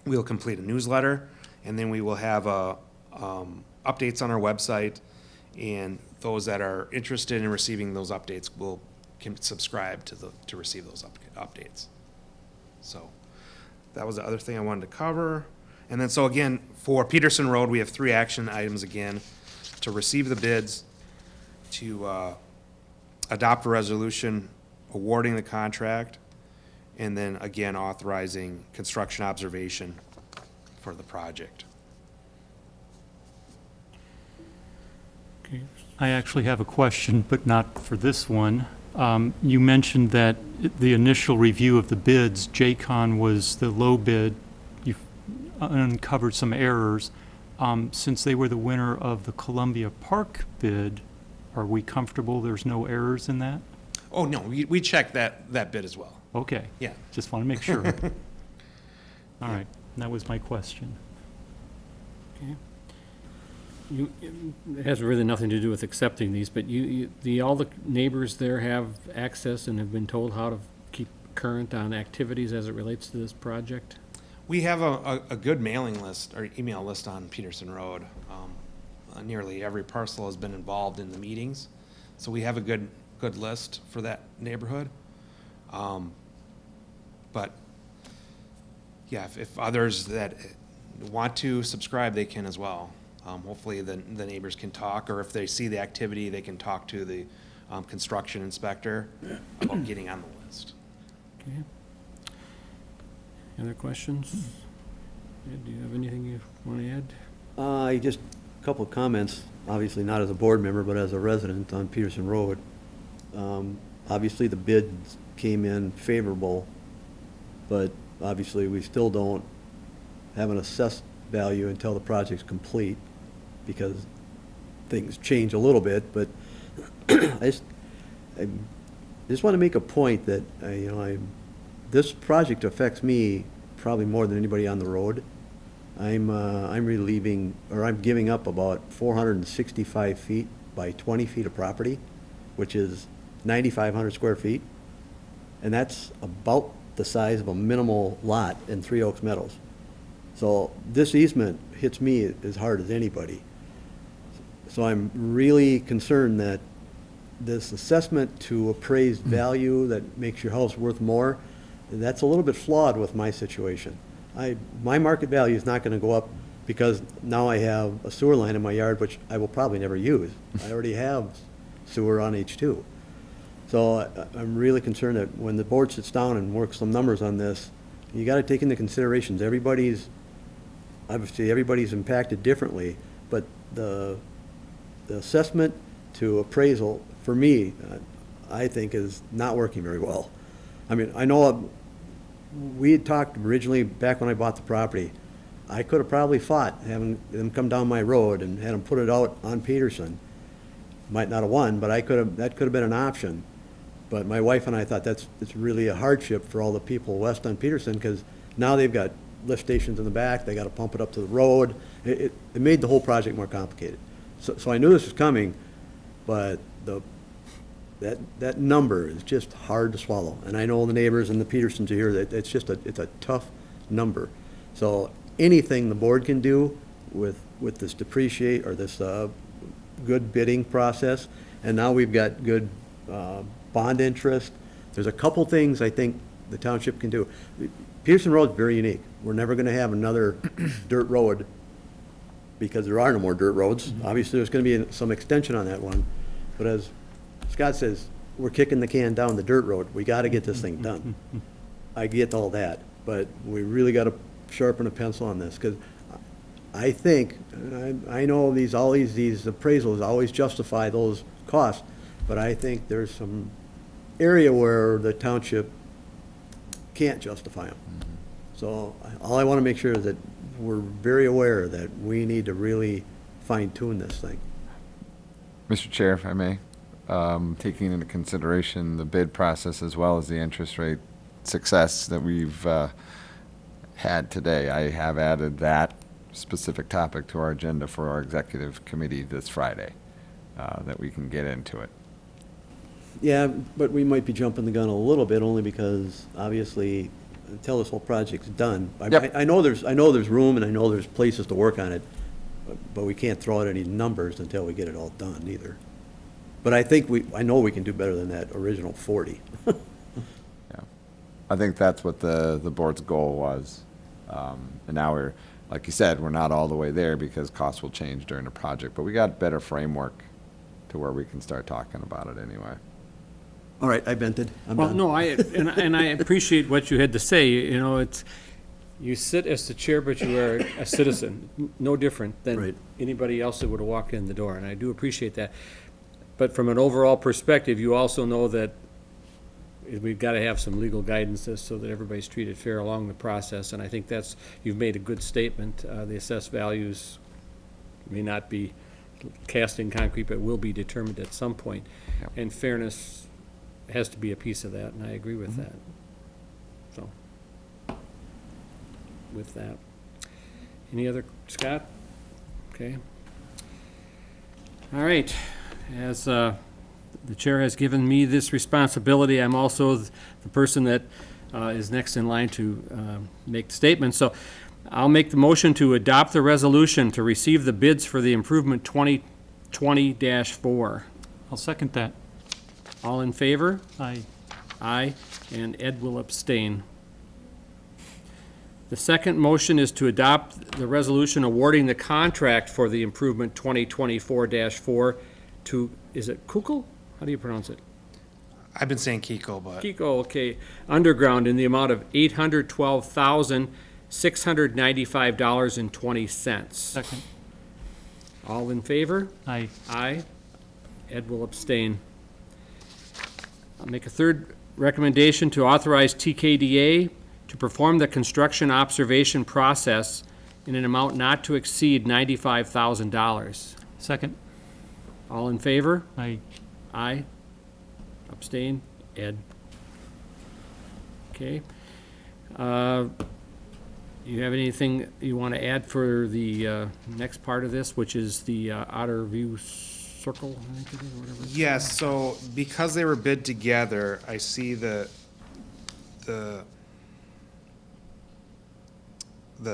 We'll complete a newsletter, and then we will have updates on our website, and those that are interested in receiving those updates can subscribe to receive those updates. So that was the other thing I wanted to cover. And then, so again, for Peterson Road, we have 3 action items again: to receive the bids, to adopt a resolution awarding the contract, and then again authorizing construction observation for the project. I actually have a question, but not for this one. You mentioned that the initial review of the bids, JCON was the low bid. You uncovered some errors. Since they were the winner of the Columbia Park bid, are we comfortable there's no errors in that? Oh, no, we checked that bid as well. Okay. Yeah. Just want to make sure. All right, that was my question. Okay. It has really nothing to do with accepting these, but all the neighbors there have access and have been told how to keep current on activities as it relates to this project? We have a good mailing list or email list on Peterson Road. Nearly every parcel has been involved in the meetings, so we have a good list for that neighborhood. But yeah, if others that want to subscribe, they can as well. Hopefully the neighbors can talk, or if they see the activity, they can talk to the construction inspector about getting on the list. Okay. Other questions? Ed, do you have anything you want to add? Just a couple of comments, obviously not as a board member, but as a resident on Peterson Road. Obviously, the bids came in favorable, but obviously, we still don't have an assessed value until the project's complete, because things change a little bit, but I just want to make a point that, this project affects me probably more than anybody on the road. I'm relieving, or I'm giving up about 465 feet by 20 feet of property, which is 9,500 square feet. And that's about the size of a minimal lot in Three Oaks Meadows. So this easement hits me as hard as anybody. So I'm really concerned that this assessment to appraised value that makes your house worth more, that's a little bit flawed with my situation. My market value is not going to go up because now I have a sewer line in my yard, which I will probably never use. I already have sewer on H2. So I'm really concerned that when the board sits down and works some numbers on this, you got to take into considerations, obviously everybody's impacted differently, but the assessment to appraisal, for me, I think is not working very well. I mean, I know we had talked originally, back when I bought the property, I could have probably fought having them come down my road and had them put it out on Peterson. Might not have won, but that could have been an option. But my wife and I thought it's really a hardship for all the people west on Peterson, because now they've got lift stations in the back, they got to pump it up to the road. It made the whole project more complicated. So I knew this was coming, but that number is just hard to swallow. And I know the neighbors and the Petersons are here, that it's a tough number. So anything the board can do with this depreciate, or this good bidding process, and now we've got good bond interest. There's a couple things I think the township can do. Peterson Road is very unique. We're never going to have another dirt road, because there are no more dirt roads. Obviously, there's going to be some extension on that one. But as Scott says, we're kicking the can down the dirt road. We got to get this thing done. I get all that, but we really got to sharpen a pencil on this, because I think, and I know these appraisals always justify those costs, but I think there's some area where the township can't justify them. So all I want to make sure is that we're very aware that we need to really fine-tune this thing. Mr. Chair, if I may, taking into consideration the bid process as well as the interest rate success that we've had today, I have added that specific topic to our agenda for our executive committee this Friday, that we can get into it. Yeah, but we might be jumping the gun a little bit, only because obviously, until this whole project's done, Yep. I know there's room and I know there's places to work on it, but we can't throw out any numbers until we get it all done either. But I know we can do better than that original 40. Yeah, I think that's what the board's goal was. And now we're, like you said, we're not all the way there because costs will change during the project, but we got better framework to where we can start talking about it anyway. All right, I vented. I'm Well, done. no, and I appreciate what you had to say, you know, it's, you sit as the chair, but you are a citizen, no different than Right. anybody else that would have walked in the door, and I do appreciate that. But from an overall perspective, you also know that we've got to have some legal guidance so that everybody's treated fair along the process, and I think that's, you've made a good statement. The assessed values may not be cast in concrete, but will be determined at some point. Yep. And fairness has to be a piece of that, and I agree with that. So, with that. Any other, Scott? Okay. All right, as the chair has given me this responsibility, I'm also the person that is next in line to make the statement. So I'll make the motion to adopt the resolution to receive the bids for the improvement 2020-4. I'll second that. All in favor? Aye. Aye, and Ed will abstain. The second motion is to adopt the resolution awarding the contract for the improvement 2024-4 to, is it Kukul? How do you pronounce it? I've been saying Kiko, but Kiko, okay, underground in the amount of $812,695.20. Second. All in favor? Aye. Aye. Ed will abstain. I'll make a third recommendation to authorize TKDA to perform the construction observation process in an amount not to exceed $95,000. Second. All in favor? Aye. Aye. Abstain? Ed. Okay. You have anything you want to add for the next part of this, which is the Otter View Circle, I think it is, or whatever? yes, so because they were bid together, I see the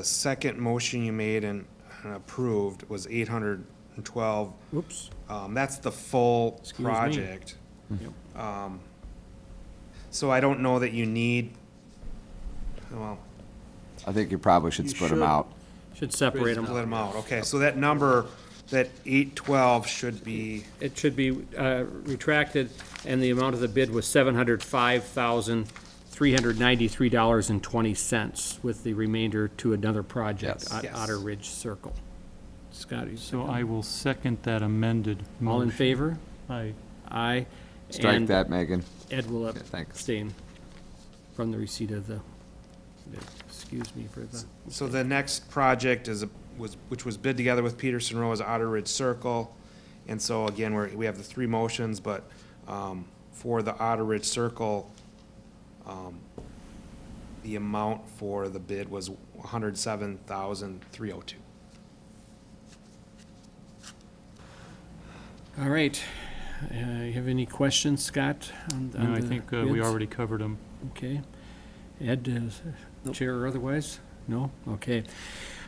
second motion you made and approved was 812. Whoops. That's the full Excuse me. project. Yep. So I don't know that you need, well, I think you probably should You split them should. out. Should separate them. split them out. Okay, so that number, that 812 should be, It should be retracted, and the amount of the bid was $705,393.20, with the remainder to another project, Yes. Yes. Otter Ridge Circle. Scott, you So second? I will second that amended motion. All in favor? Aye. Aye. Strike And that, Megan. Ed will Yeah, thanks. abstain from the receipt of the bid. Excuse me for the, so the next project which was bid together with Peterson Row, is Otter Ridge Circle. And so again, we have the three motions, but for the Otter Ridge Circle, the amount for the bid was $107,302. all right. You have any questions, Scott? on No, I the think we bids? already covered them. Okay. Ed, chair or otherwise? No? Okay.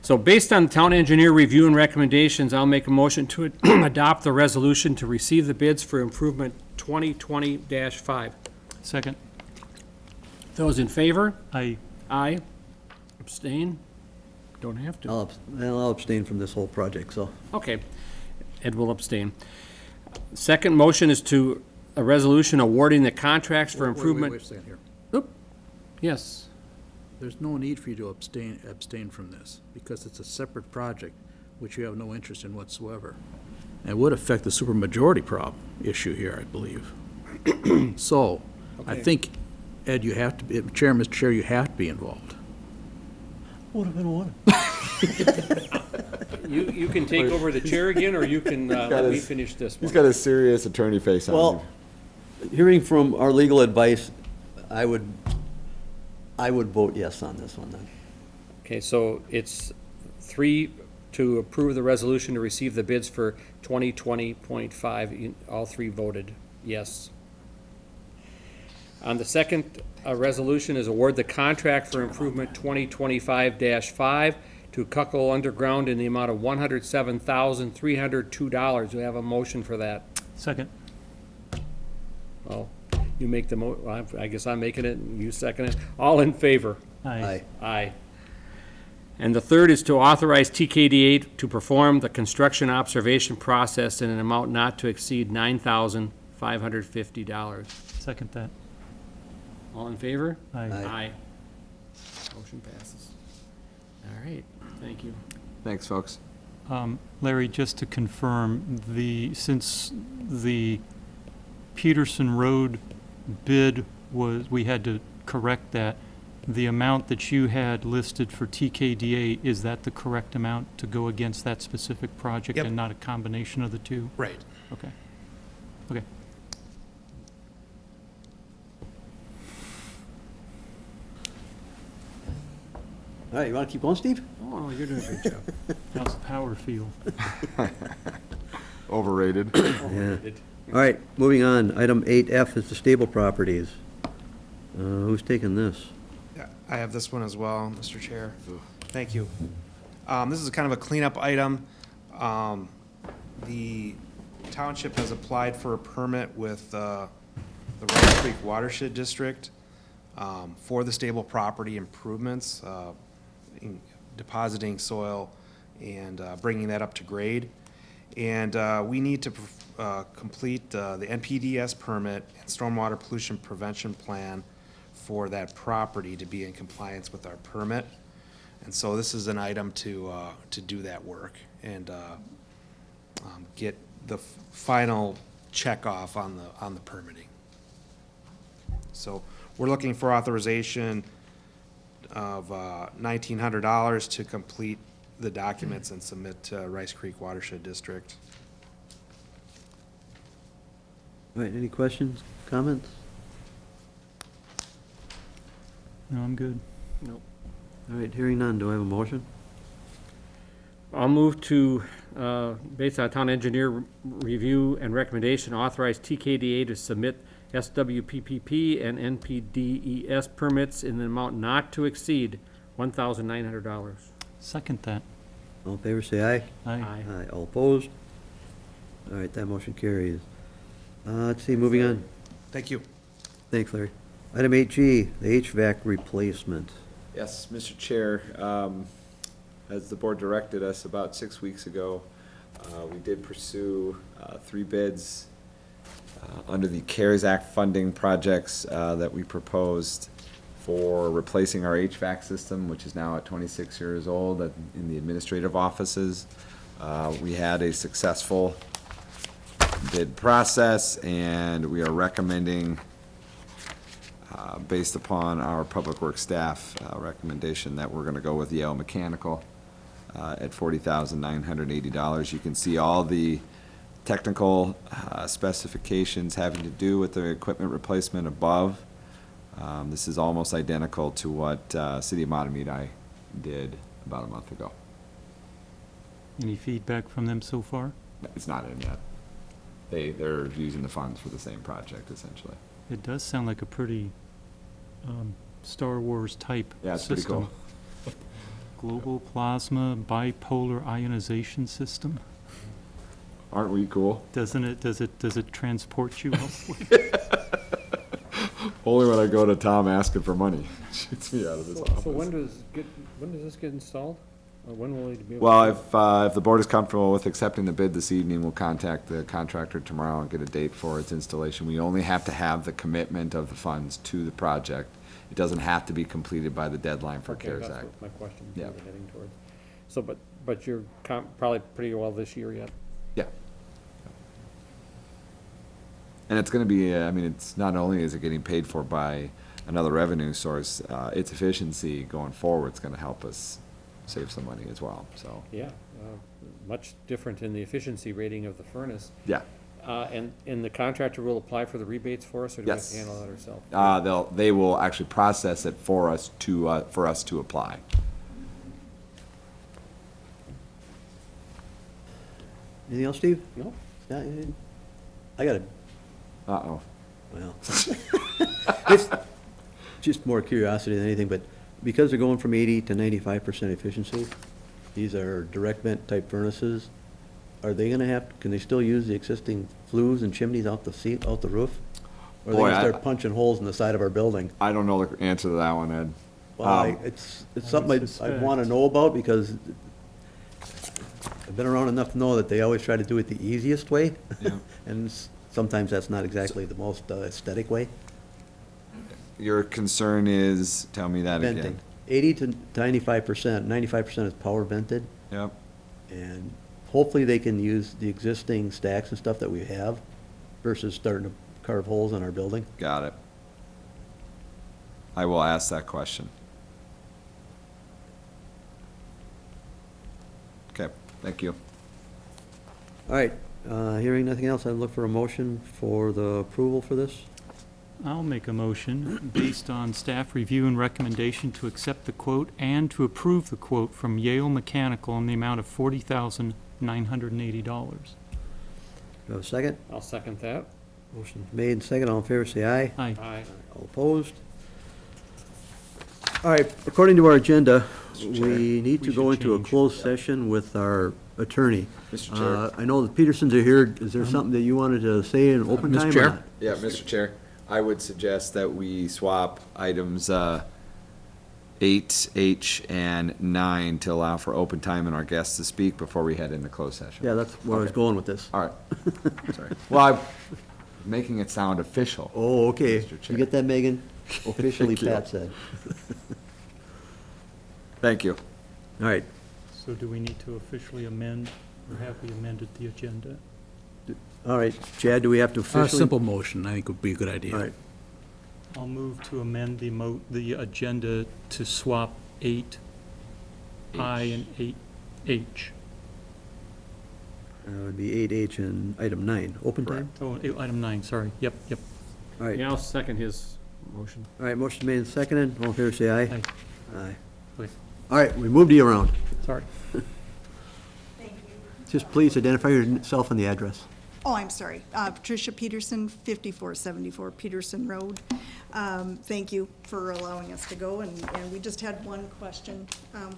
So based on town engineer review and recommendations, I'll make a motion to adopt the resolution to receive the bids for improvement 2020-5. Second. Those in favor? Aye. Aye. Abstain? Don't have to. I'll abstain from this whole project, so. Okay. Ed will abstain. Second motion is to a resolution awarding the contracts for improvement. Wait a second here. Yes. There's no need for you to abstain from this, because it's a separate project, which you have no interest in whatsoever. It would affect the supermajority issue here, I believe. So, I Okay. think, Ed, you have to be, Mr. Chair, you have to be involved. Would have been one. You can take over the chair again, or you can let me his- finish this one. He's got a serious attorney face on him. Well, hearing from our legal advice, I would vote yes on this one then. Okay, so it's 3 to approve the resolution to receive the bids for 2020.5. All three voted yes. On the second resolution is award the contract for improvement 2025-5 to Cuckle Underground in the amount of $107,302. Do we have a motion for that? Second. Well, you make the I guess I'm making it, and you second it. All in favor? Aye. Aye. And the third is to authorize TKDA to perform the construction observation process in an amount not to exceed $9,550. Second that. All in favor? Aye. Aye. Motion passes. All right, thank you. Thanks, folks. Larry, just to confirm, since the Peterson Road bid we had to correct that, the amount that you had listed for TKDA, is that the correct amount to go against that specific project? Yep. And not a combination of the two? Right. Okay. Okay. All right, you want to keep going, Steve? Oh, you're doing a great job. How's the power feel? Overrated. Yeah. All right, moving on. Item 8F is the stable properties. Who's taking this? Yeah, I have this one as well, Mr. Chair. Thank you. This is kind of a cleanup item. The township has applied for a permit with the Rice Creek Watershed District for the stable property improvements, depositing soil and bringing that up to grade. And we need to complete the NPDS permit and stormwater pollution prevention plan for that property to be in compliance with our permit. And so this is an item to do that work and get the final check off on the permitting. So we're looking for authorization of $1,900 to complete the documents and submit to Rice Creek Watershed District. All right, any questions, comments? No, I'm good. Nope. All right, hearing none, do I have a motion? I'll move to, based on town engineer review and recommendation, authorize TKDA to submit SWPPP and NPDES permits in an amount not to exceed $1,900. Second that. All in favor, say aye. Aye. Aye, all opposed? All right, that motion carries. Let's see, moving on. Thank you. Thanks, Larry. Item 8G, the HVAC replacement. Yes, Mr. Chair, as the board directed us about 6 weeks ago, we did pursue 3 bids under the CARES Act funding projects that we proposed for replacing our HVAC system, which is now at 26 years old in the administrative offices. We had a successful bid process, and we are recommending, based upon our public works staff recommendation, that we're going to go with Yale Mechanical at $40,980. You can see all the technical specifications having to do with the equipment replacement above. This is almost identical to what City of Matamidi did about a month ago. Any feedback from them so far? It's not in yet. They're using the funds for the same project, essentially. It does sound like a pretty Star Wars type Yeah, it's pretty system. cool. Global plasma bipolar ionization system. Aren't we cool? Does it transport you elsewhere? Only when I go to Tom asking for money. Shoots me out of his office. So when does this get installed? Or when will it be? Well, if the board is comfortable with accepting the bid this evening, we'll contact the contractor tomorrow and get a date for its installation. We only have to have the commitment of the funds to the project. It doesn't have to be completed by the deadline for Okay, CARES that's Act. what my question Yeah. was heading towards. So, but you're probably pretty well this year yet? Yeah. And it's gonna be, I mean, it's not only is it getting paid for by another revenue source, its efficiency going forward is gonna help us save some money as well, so. Yeah, much different in the efficiency rating of the furnace. Yeah. And the contractor will apply for the rebates for us, or do we have Yes. to handle that ourselves? They will actually process it for us to apply. Anything else, Steve? No? Yeah, anything? I got it. Uh-oh. Well, it's just more curiosity than anything, but because they're going from 80 to 95% efficiency, these are direct vent type furnaces. Are they gonna can they still use the existing flues and chimneys out the roof? Or are they Boy, gonna start punching holes in the side of our building? I don't know the answer to that one, Ed. Well, it's something I'd suspect. want to know about because I've been around enough to know that they always try to do it the easiest way. Yeah. And sometimes that's not exactly the most aesthetic way. Your concern is, tell me that Venting. again. 80 to 95%, 95% is power vented. Yep, And hopefully they can use the existing stacks and stuff that we have versus starting to carve holes in our building. got it. I will ask that question. Okay, thank you. All right, hearing nothing else, I'd look for a motion for the approval for this. I'll make a motion based on staff review and recommendation to accept the quote and to approve the quote from Yale Mechanical in the amount of $40,980. Do I have a second? I'll second that. Motion made and second. All in favor, say aye. Aye. Aye. All opposed? All right, according to our agenda, Mr. Chair. we need to We go should into a change. closed session with our attorney. Mr. Chair. I know the Petersons are here. Is there something that you wanted to say in open Mr. time? or Chair? not? Yeah, Mr. Chair, I would suggest that we swap items 8H and 9 to allow for open time and our guests to speak before we head into closed session. Yeah, that's where I was Okay. going with this. All right, sorry. Well, I'm making it sound official. Oh, okay. Mr. You Chair. get that, Megan? Officially, Thank you. Pat said. Thank you. All right, So do we need to officially amend, or have we amended the agenda? all right. Chad, do we have to A officially? simple motion, I think would be a good idea. All right, I'll move to amend the agenda to swap 8I and 8H. it would be 8H and item 9. Open time? Oh, item 9, sorry. Yep. All right, Yeah, I'll second his motion. all right, motion made and seconded. All in favor, say aye. Aye. Aye. Okay. All right, we moved you around. Sorry. Just please identify yourself and the address. Oh, I'm sorry. Patricia Peterson, 5474 Peterson Road. Thank you for allowing us to go, and we just had one question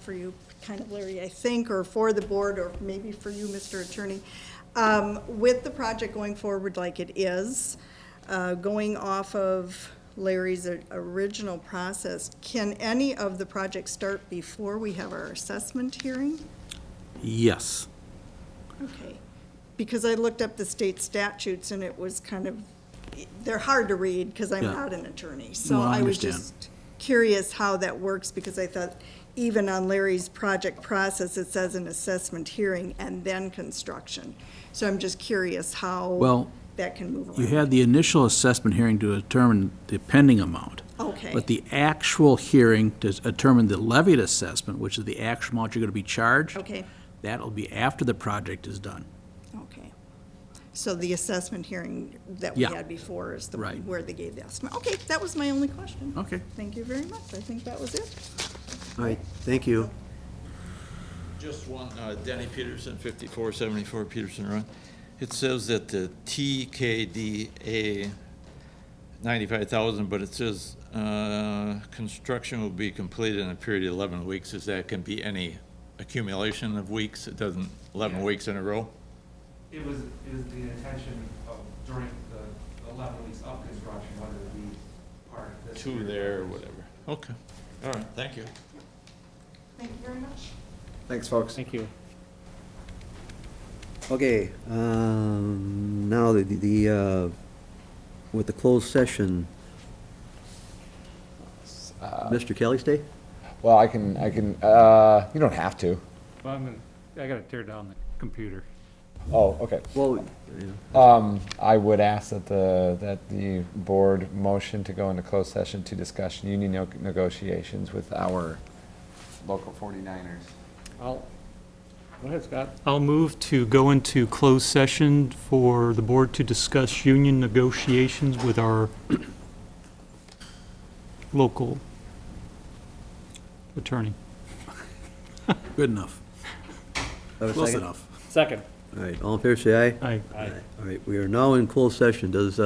for you, kind of Larry, I think, or for the board, or maybe for you, Mr. Attorney. With the project going forward like it is, going off of Larry's original process, can any of the projects start before we have our assessment hearing? Yes. Okay, because I looked up the state statutes and it was kind of, they're hard to read because I'm Yeah. not an attorney. So No, I I was understand. just curious how that works because I thought even on Larry's project process, it says an assessment hearing and then construction. So I'm just curious how Well, that can move around. you had the initial assessment hearing to determine the pending amount. Okay, But the actual hearing to determine the levied assessment, which is the actual amount you're going to be charged, okay, that'll be after the project is done. okay. So the assessment hearing that we Yeah. had before is the Right. one where they gave the estimate. Okay, that was my only question. Okay. Thank you very much. I think that was it. All right, thank you. Just one, Denny Peterson, 5474 Peterson Road. It says that the TKDA, 95,000, but it says construction will be completed in a period of 11 weeks. Is that can be any accumulation of weeks? It doesn't, 11 weeks in a row? It was the intention of during the 11 weeks of construction, whether it be part of this. Two year. there or whatever. Okay, all right, thank you. Thank you very much. Thanks, folks. Thank you. Okay, now with the closed session, Mr. Kelly stay? Well, I can, you don't have to. Well, I gotta tear down the computer. Oh, okay. Well, I would ask that the board motion to go into closed session to discuss union negotiations with our local 49ers. Go ahead, Scott. I'll move to go into closed session for the board to discuss union negotiations with our local attorney. Good enough. have a Close second? enough. Second. All right, all in favor, say aye. Aye. All right, we are now in closed session. Does,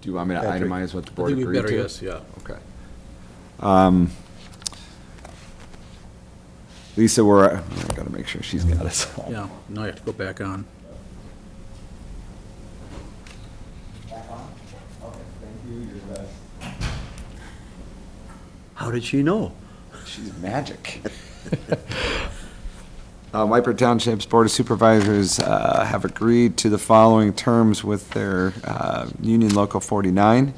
Do you want me to Patrick. itemize what the I board think we agreed better, to? yes, yeah. Okay. Lisa, I gotta make sure she's got us all. Yeah, now you have to go back on. How did she know? She's magic. White Bear Township's Board of Supervisors have agreed to the following terms with their Union Local 49.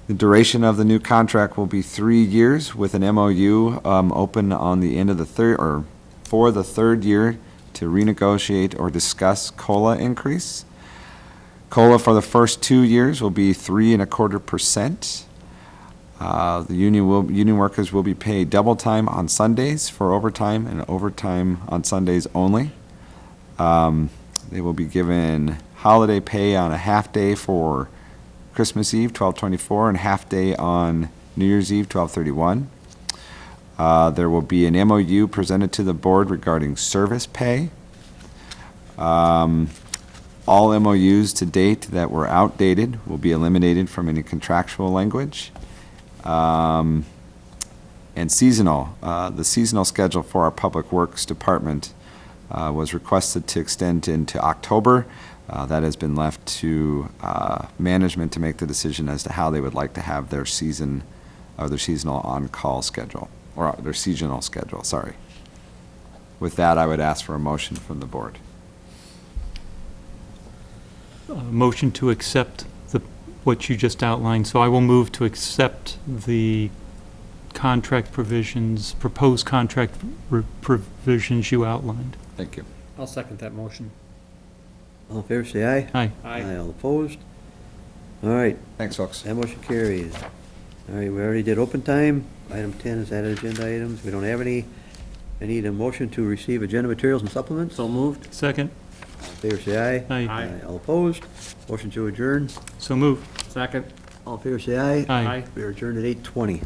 The duration of the new contract will be 3 years with an MOU open on the end of the for the third year to renegotiate or discuss COLA increase. COLA for the first 2 years will be 3.25%. The union workers will be paid double time on Sundays for overtime and overtime on Sundays only. They will be given holiday pay on a half day for Christmas Eve, 12/24, and half day on New Year's Eve, 12/31. There will be an MOU presented to the board regarding service pay. All MOUs to date that were outdated will be eliminated from any contractual language. And seasonal, the seasonal schedule for our Public Works Department was requested to extend into October. That has been left to management to make the decision as to how they would like to have their season, or their seasonal on-call schedule, or their seasonal schedule, sorry. With that, I would ask for a motion from the board. Motion to accept what you just outlined. So I will move to accept the contract provisions, proposed contract provisions you outlined. Thank you. I'll second that motion. All in favor, say aye. Aye. Aye. All opposed? All right, Thanks, folks. that motion carries. All right, we already did open time. Item 10 is added agenda items. We don't have any. I need a motion to receive agenda materials and supplements. So moved. Second? All in favor, say aye. Aye. All opposed? Motion to adjourn. So moved. Second. All in favor, say aye. Aye. We are adjourned at 8:20.